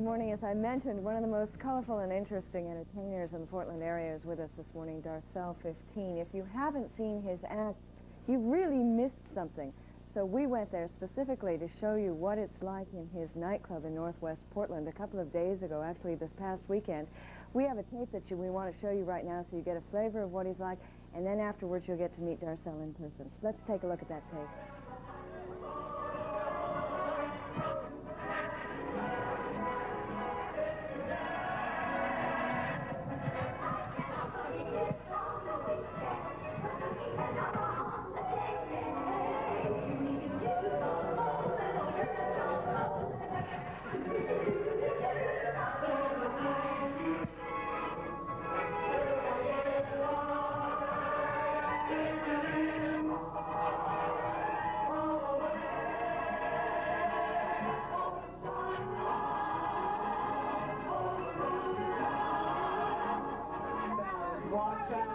Good morning. As I mentioned, one of the most colorful and interesting entertainers in the Portland area is with us this morning, Darcelle 15. If you haven't seen his act, you really missed something. So we went there specifically to show you what it's like in his nightclub in Northwest Portland a couple of days ago, actually this past weekend. We have a tape that we want to show you right now so you get a flavor of what he's like, and then afterwards you'll get to meet Darcelle in person. Let's take a look at that tape. Watch out!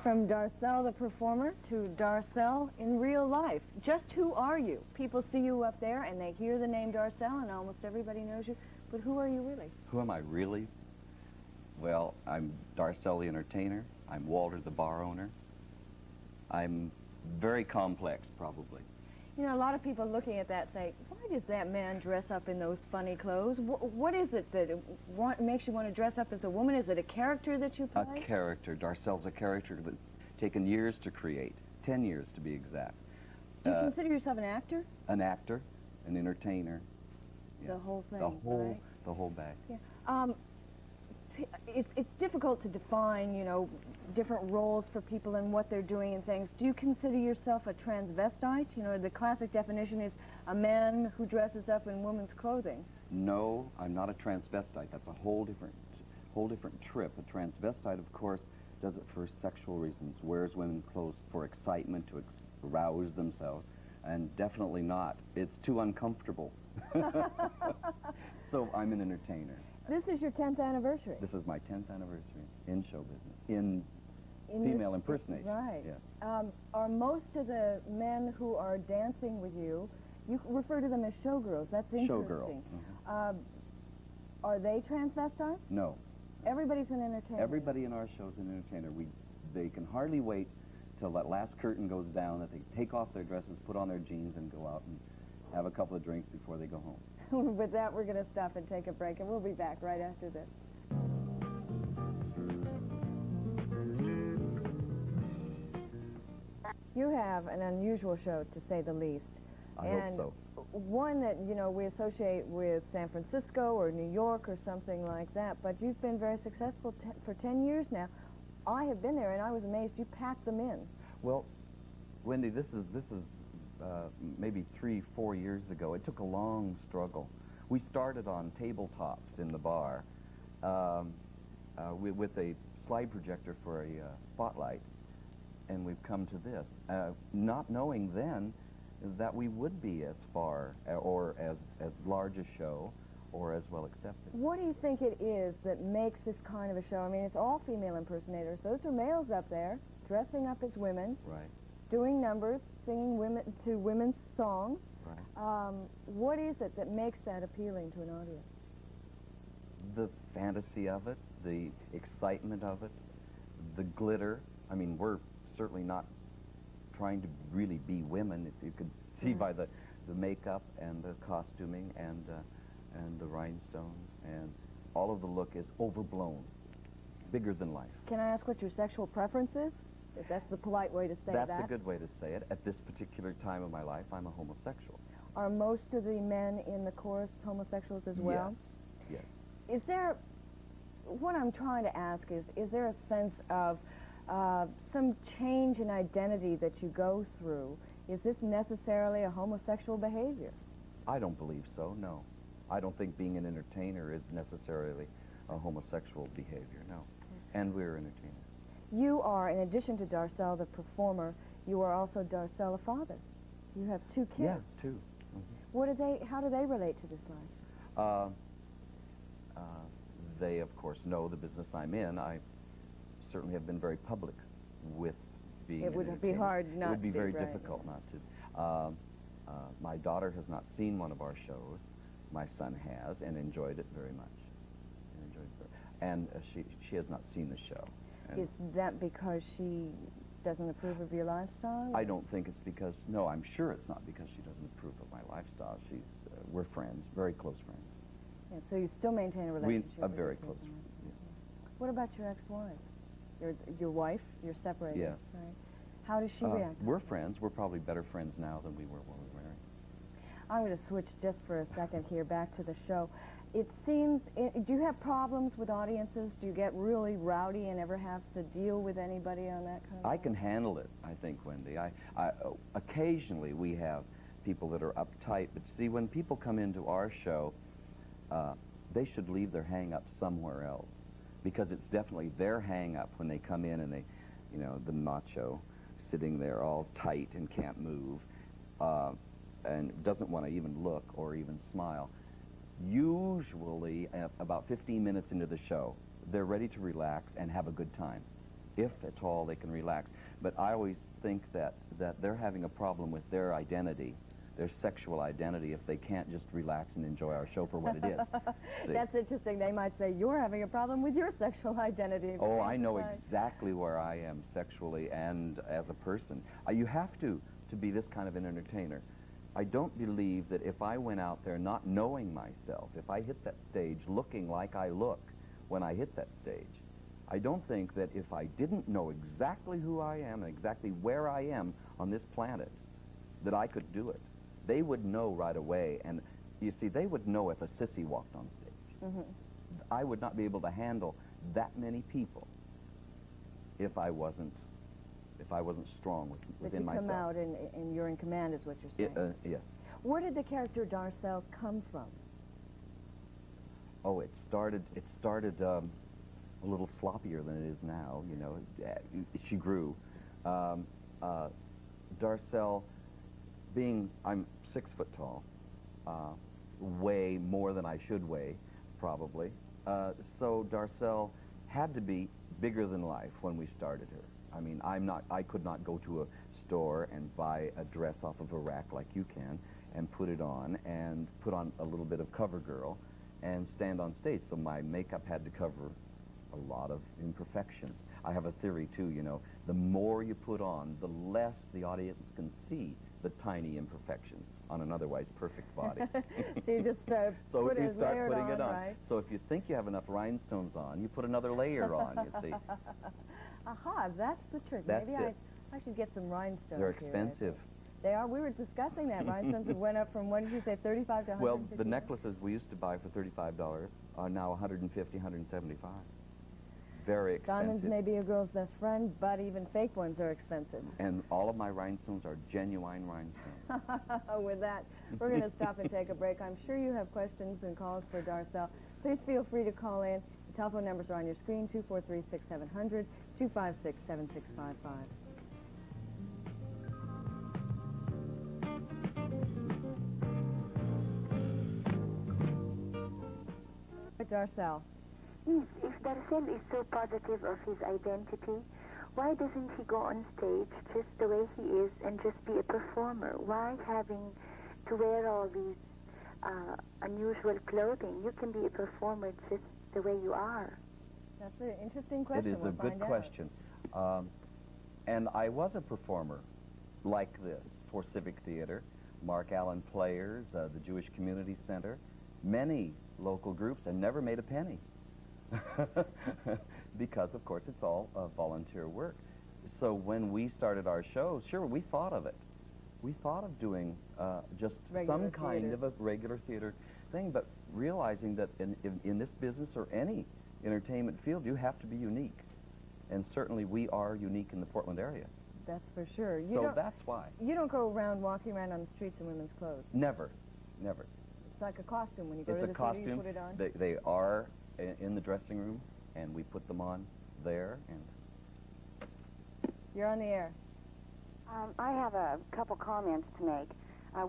From Darcelle the performer to Darcelle in real life. Just who are you? People see you up there and they hear the name Darcelle and almost everybody knows you, but who are you really? Who am I really? Well, I'm Darcelle the entertainer. I'm Walter the bar owner. I'm very complex, probably. You know, a lot of people looking at that say, why does that man dress up in those funny clothes? What is it that makes you want to dress up as a woman? Is it a character that you play? A character. Darcelle's a character that's taken years to create, 10 years to be exact. Do you consider yourself an actor? An actor, an entertainer. The whole thing, right? The whole bag. Yeah. It's difficult to define, you know, different roles for people and what they're doing and things. Do you consider yourself a transvestite? You know, the classic definition is a man who dresses up in woman's clothing. No, I'm not a transvestite. That's a whole different trip. A transvestite, of course, does it for sexual reasons, wears women's clothes for excitement, to arouse themselves, and definitely not. It's too uncomfortable. So I'm an entertainer. This is your 10th anniversary. This is my 10th anniversary in show business, in female impersonation. Right. Yes. Are most of the men who are dancing with you, you refer to them as showgirls. That's interesting. Showgirl. Mm-hmm. Are they transvestites? No. Everybody's an entertainer. Everybody in our show is an entertainer. They can hardly wait till that last curtain goes down, that they take off their dresses, put on their jeans, and go out and have a couple of drinks before they go home. With that, we're going to stop and take a break, and we'll be back right after this. You have an unusual show, to say the least. I hope so. One that, you know, we associate with San Francisco or New York or something like that, but you've been very successful for 10 years now. I have been there, and I was amazed. You packed them in. Well, Wendy, this is maybe 3-4 years ago. It took a long struggle. We started on tabletops in the bar with a slide projector for a spotlight, and we've come to this, not knowing then that we would be as far or as large a show or as well accepted. What do you think it is that makes this kind of a show? I mean, it's all female impersonators. Those are males up there dressing up as women. Right. Doing numbers, singing women's songs. Right. What is it that makes that appealing to an audience? The fantasy of it, the excitement of it, the glitter. I mean, we're certainly not trying to really be women, if you could see by the makeup and the costuming and the rhinestones and all of the look is overblown, bigger than life. Can I ask what your sexual preference is? If that's the polite way to say that. That's a good way to say it. At this particular time of my life, I'm a homosexual. Are most of the men in the chorus homosexuals as well? Yes. Is there, what I'm trying to ask is there a sense of some change in identity that you go through? Is this necessarily a homosexual behavior? I don't believe so, no. I don't think being an entertainer is necessarily a homosexual behavior, no. And we're entertainers. You are, in addition to Darcelle, the performer, you are also Darcelle, a father. You have 2 kids. Yeah, 2. Mm-hmm. How do they relate to this life? They, of course, know the business I'm in. I certainly have been very public with being It would an be entertainer. hard not to. It would be very right? difficult not to. My daughter has not seen one of our shows. My son has and enjoyed it very much. And she has not seen the show. And is that because she doesn't approve of your lifestyle? I don't think it's because, no, I'm sure it's not because she doesn't approve of my lifestyle. We're friends, very close friends. Yeah, so you still maintain a relationship A with very your close kids, friend. right? What about your ex-wife? Your wife? You're separated, Yes. right? How does she react? We're friends. We're probably better friends now than we were when we were married. I'm going to switch just for a second here back to the show. It seems, do you have problems with audiences? Do you get really rowdy and ever have to deal with anybody on that kind of I can handle it, I think, Wendy. Occasionally we have people that are uptight, but see, when people come into our show, they should leave their hang-up somewhere else, because it's definitely their hang-up when they come in and they, you know, the macho sitting there all tight and can't move, and doesn't want to even look or even smile. Usually, about 15 minutes into the show, they're ready to relax and have a good time. If at all they can relax. But I always think that they're having a problem with their identity, their sexual identity, if they can't just relax and enjoy our show for what it is. That's interesting. They might say, you're having a problem with your sexual identity. Oh, I know exactly where I am sexually and as a person. You have to be this kind of an entertainer. I don't believe that if I went out there not knowing myself, if I hit that stage looking like I look when I hit that stage, I don't think that if I didn't know exactly who I am and exactly where I am on this planet, that I could do it. They would know right away, and you see, they would know if a sissy walked on stage. Mm-hmm. I would not be able to handle that many people if I wasn't strong within myself. But you come out and you're in command, is what you're saying. Yes. Where did the character Darcelle come from? Oh, it started a little sloppier than it is now, you know. She grew. Darcelle, I'm 6 foot tall, weigh more than I should weigh, probably. So Darcelle had to be bigger than life when we started her. I mean, I could not go to a store and buy a dress off of a rack like you can and put it on and put on a little bit of CoverGirl and stand on stage. So my makeup had to cover a lot of imperfections. I have a theory, too, you know, the more you put on, the less the audience can see the tiny imperfections on an otherwise perfect body. So you just so put you start putting it on. Right? So if you think you have enough rhinestones on, you put another layer on, you see. Aha, that's the trick. That's Maybe it. I should get some rhinestones. They're expensive. They are. We were discussing that. Rhinestones have went up from, what did you say, 35 to 150? Well, the necklaces we used to buy for $35 are now $150, $175. Very expensive. Diamonds may be a girl's best friend, but even fake ones are expensive. And all of my rhinestones are genuine rhinestones. With that, we're going to stop and take a break. I'm sure you have questions and calls for Darcelle. Please feel free to call in. The telephone numbers are on your screen, 243-6700, 256-7655. Darcelle. If Darcelle is so positive of his identity, why doesn't he go on stage just the way he is and just be a performer? Why having to wear all these unusual clothing? You can be a performer just the way you are. That's an interesting question. It is a good question. And I was a performer like this for Civic Theater, Mark Allen Players, the Jewish Community Center, many local groups and never made a penny. Because, of course, it's all volunteer work. So when we started our shows, sure, we thought of it. We thought of doing just some kind of a regular theater thing, but realizing that in this business or any entertainment field, you have to be unique. And certainly we are unique in the Portland area. That's for sure. So that's why. You don't go around walking around on the streets in women's clothes. Never, never. It's like a costume. When you go to the theater, you put it on. They are in the dressing room, and we put them on there. And you're on the air. I have a couple comments to make.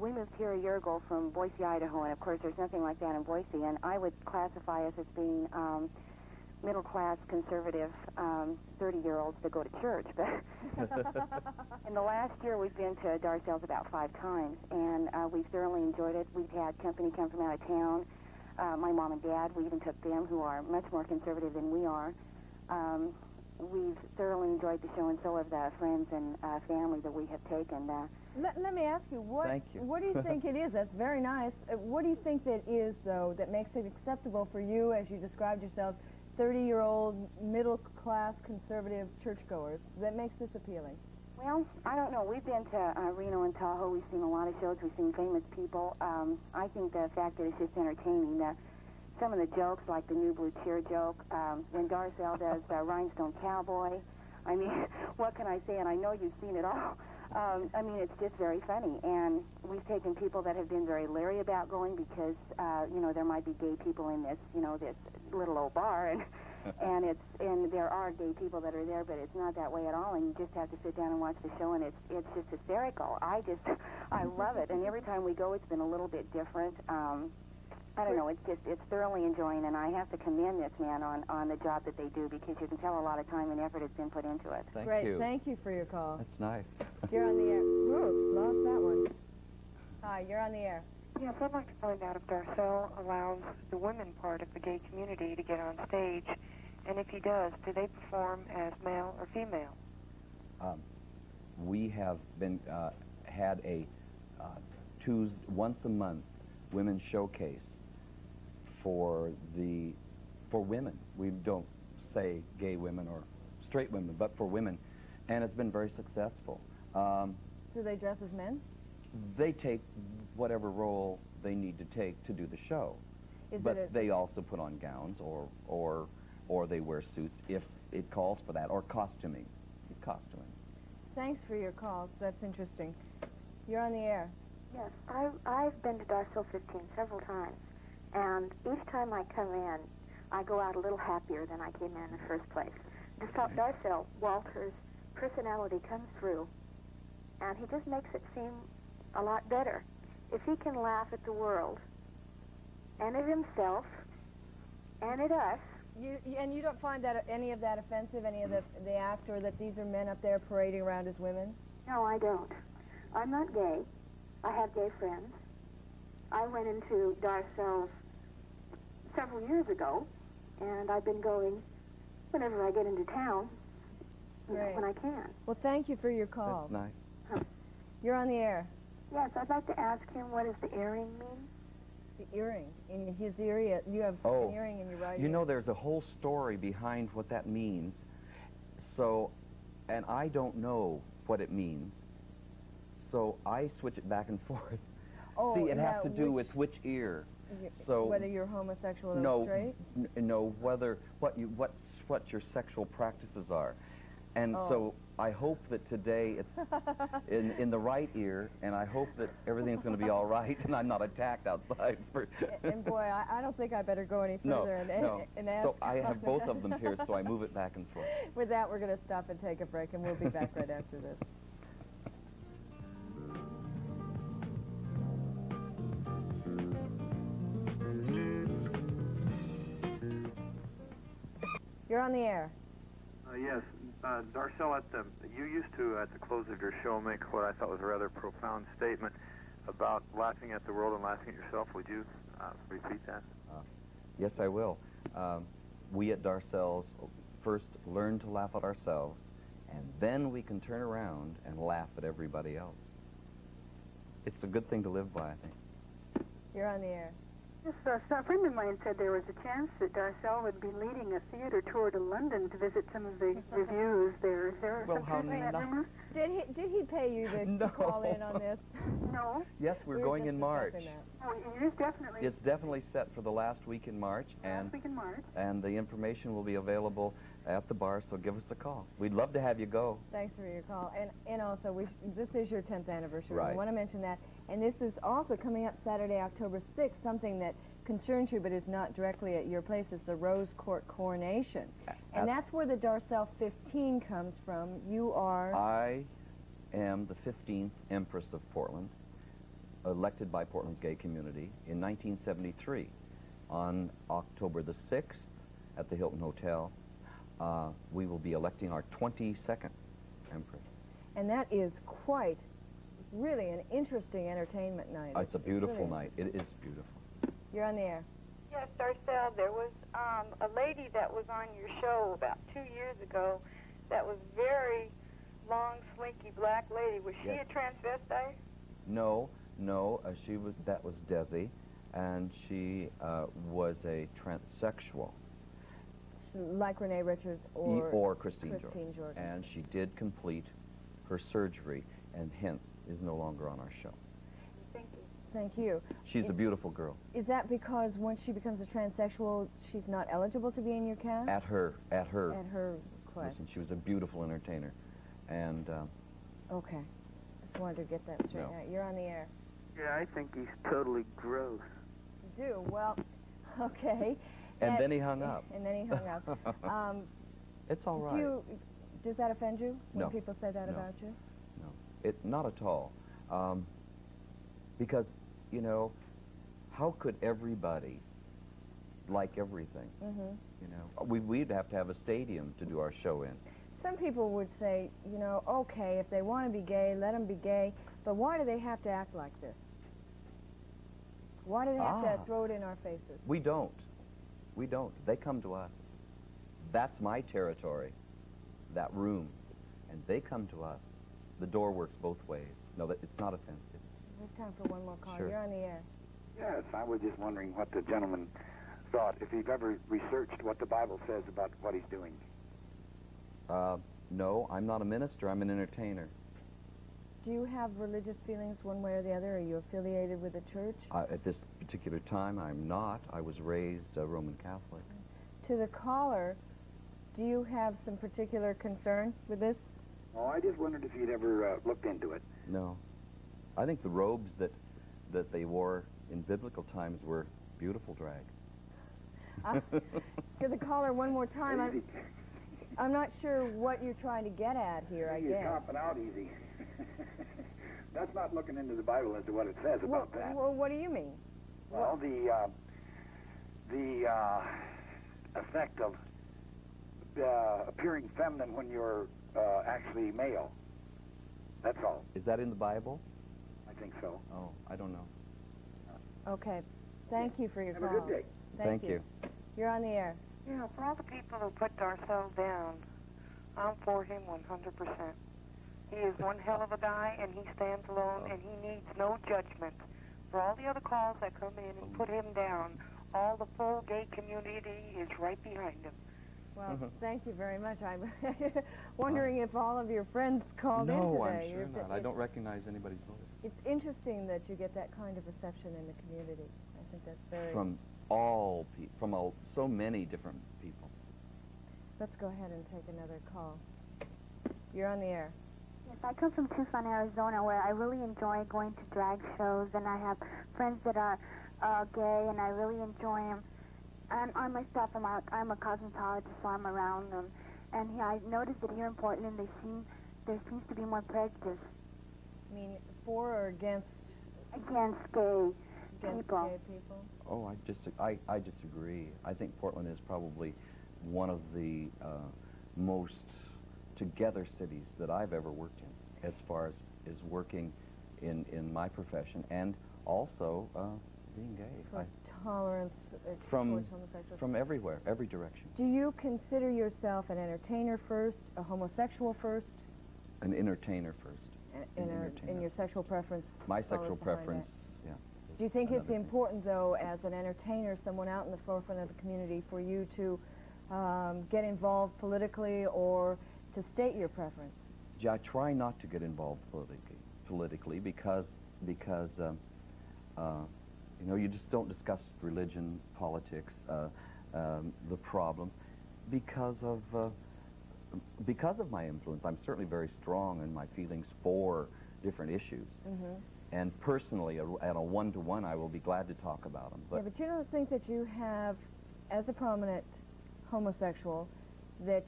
We moved here a year ago from Boise, Idaho, and of course there's nothing like that in Boise, and I would classify us as being middle-class, conservative 30-year-olds that go to church. But in the last year, we've been to Darcelle's about 5 times, and we've thoroughly enjoyed it. We've had company come from out of town. My mom and dad, we even took them, who are much more conservative than we are. We've thoroughly enjoyed the show, and so have the friends and family that we have taken. Let me ask you, what do you think it is? That's very nice. What do you think that is, though, that makes it acceptable for you, as you described yourself, 30-year-old, middle-class, conservative churchgoers, that makes this appealing? Well, I don't know. We've been to Reno and Tahoe. We've seen a lot of shows. We've seen famous people. I think the fact that it's just entertaining, some of the jokes, like the New Blue Cheer joke, when Darcelle does Rhinestone Cowboy, I mean, what can I say? And I know you've seen it all. I mean, it's just very funny. And we've taken people that have been very leery about going because, you know, there might be gay people in this, you know, this little old bar, and and there are gay people that are there, but it's not that way at all. And you just have to sit down and watch the show, and it's just hysterical. I love it. And every time we go, it's been a little bit different. I don't know, it's thoroughly enjoying, and I have to commend this man on the job that they do, because you can tell a lot of time and effort has been put into it. Thank you. Thank you for your call. That's nice. You're on the air. Ooh, lost that one. Hi, you're on the air. Yes, I'd like to find out if Darcelle allows the women part of the gay community to get on stage, and if he does, do they perform as male or female? We have been had a once a month women's showcase for women. We don't say gay women or straight women, but for women, and it's been very successful. Do they dress as men? They take whatever role they need to take to do the show, but they also put on gowns or they wear suits if it calls for that, or costuming. Thanks for your calls. That's interesting. You're on the air. Yes, I've been to Darcelle 15 several times, and each time I come in, I go out a little happier than I came in the first place. Darcelle Walter's personality comes through, and he just makes it seem a lot better. If he can laugh at the world, and at himself, and at us. And you don't find that any of that offensive, any of the act, or that these are men up there parading around as women? No, I don't. I'm not gay. I have gay friends. I went into Darcelle's several years ago, and I've been going whenever I get into town, when I can. Well, thank you for your call. That's nice. Huh. You're on the air. Yes, I'd like to ask him, what does the earring mean? The earring. In his ear, you have an earring in your right ear. You know, there's a whole story behind what that means. So, and I don't know what it means. So I switch it back and forth. Oh, see, it has to do with which ear. So whether you're homosexual or straight? No, what your sexual practices are. And so I hope that today it's in the right ear, and I hope that everything's going to be all right, and I'm not attacked outside. And boy, I don't think I better go any further and ask. So I have both of them here, so I move it back and forth. With that, we're going to stop and take a break, and we'll be back right after this. You're on the air. Yes, Darcelle, you used to, at the close of your show, make what I thought was a rather profound statement about laughing at the world and laughing at yourself. Would you repeat that? Yes, I will. We at Darcelle's first learn to laugh at ourselves, and then we can turn around and laugh at everybody else. It's a good thing to live by, I think. You're on the air. Yes, a friend of mine said there was a chance that Darcelle would be leading a theater tour to London to visit some of the reviews there. Is there some truth in that rumor? Did he pay you to call in on this? No. Yes, we're going in March. Oh, it is definitely. It's definitely set for the last week in March. Last week in March. And the information will be available at the bar, so give us a call. We'd love to have you go. Thanks for your call. And also, this is your 10th anniversary. Right. I want to mention that. And this is also coming up Saturday, October 6th, something that concerns you but is not directly at your place. It's the Rose Court Coronation. And that's where the Darcelle 15 comes from. You are... I am the 15th Empress of Portland, elected by Portland's gay community in 1973. On October the 6th at the Hilton Hotel, we will be electing our 22nd Empress. And that is quite, really an interesting entertainment night. It's a beautiful night. It is beautiful. You're on the air. Yes, Darcelle, there was a lady that was on your show about 2 years ago that was very long, slinky black lady. Was she a transvestite? No, that was Desi, and she was a transsexual. Like Renee Richards or Christine Jordan. And she did complete her surgery, and hence is no longer on our show. Thank you. Thank you. She's a beautiful girl. Is that because once she becomes a transsexual, she's not eligible to be in your cast? At her request. Listen, she was a beautiful entertainer, and... Okay. Just wanted to get that straight out. You're on the air. Yeah, I think he's totally gross. You do? Well, okay. And then he hung up. And then he hung up. It's all right. Does that offend you when No. people say that about you? No, not at all. Because, you know, how could everybody like everything? You know, we'd have to have a stadium to do our show in. Some people would say, you know, okay, if they want to be gay, let them be gay, but why do they have to act like this? Why do they have to throw it in our faces? We don't. We don't. They come to us. That's my territory, that room, and they come to us. The door works both ways. No, it's not offensive. There's time for one more call. Sure. You're on the air. Yes, I was just wondering what the gentleman thought, if he'd ever researched what the Bible says about what he's doing. No, I'm not a minister. I'm an entertainer. Do you have religious feelings one way or the other? Are you affiliated with a church? At this particular time, I'm not. I was raised Roman Catholic. To the caller, do you have some particular concern with this? Oh, I just wondered if you'd ever looked into it. No. I think the robes that they wore in biblical times were beautiful drag. To the caller one more time. I'm not sure what you're trying to get at here, I guess. You're copping out easy. That's not looking into the Bible as to what it says about that. Well, what do you mean? Well, the effect of appearing feminine when you're actually male. That's all. Is that in the Bible? I think so. Oh, I don't know. Okay. Thank you for your call. Have a good day. Thank you. You're on the air. You know, for all the people who put Darcelle down, I'm for him 100%. He is one hell of a guy, and he stands alone, and he needs no judgment. For all the other calls that come in and put him down, all the full gay community is right behind him. Well, thank you very much. I'm wondering if all of your friends called in today. No, I'm sure not. I don't recognize anybody's voice. It's interesting that you get that kind of reception in the community. I think that's very... From all people, so many different people. Let's go ahead and take another call. You're on the air. Yes, I come from Tucson, Arizona, where I really enjoy going to drag shows, and I have friends that are gay, and I really enjoy them. And I myself, I'm a cosmetologist, so I'm around them. And I noticed that here in Portland, there seems to be more prejudice. You mean for or against? Against gay people. Gay people? Oh, I disagree. I think Portland is probably one of the most together cities that I've ever worked in, as far as working in my profession, and also being gay. For tolerance towards homosexuals. From everywhere, every direction. Do you consider yourself an entertainer first, a homosexual first? An entertainer first. In your sexual preference? My sexual preference, yeah, is Do you think it's important, though, as an entertainer, someone out in the forefront of the community, for you to get involved politically or to state your preference? Yeah, I try not to get involved politically because you know, you just don't discuss religion, politics, the problem, because of my influence. I'm certainly very strong in my feelings for different issues. Mm-hmm. And personally, at a one-to-one, I will be glad to talk about them. Yeah, but you don't think that you have, as a prominent homosexual, that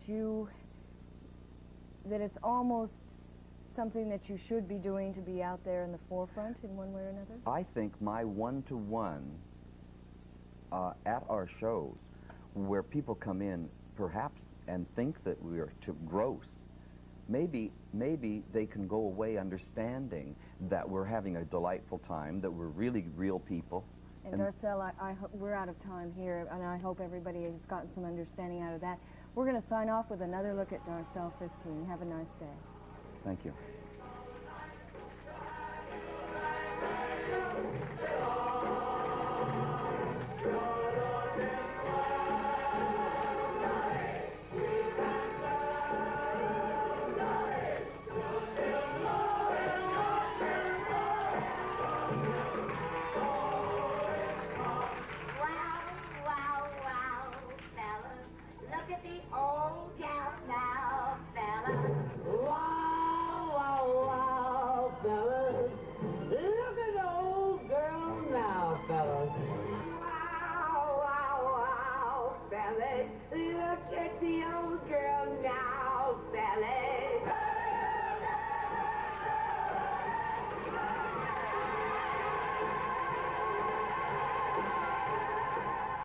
it's almost something that you should be doing to be out there in the forefront in one way or another? I think my one-to-one at our shows, where people come in perhaps and think that we are too gross, maybe they can go away understanding that we're having a delightful time, that we're really real people. And Darcelle, we're out of time here, and I hope everybody has gotten some understanding out of that. We're going to sign off with another look at Darcelle 15. Have a nice day. Thank you.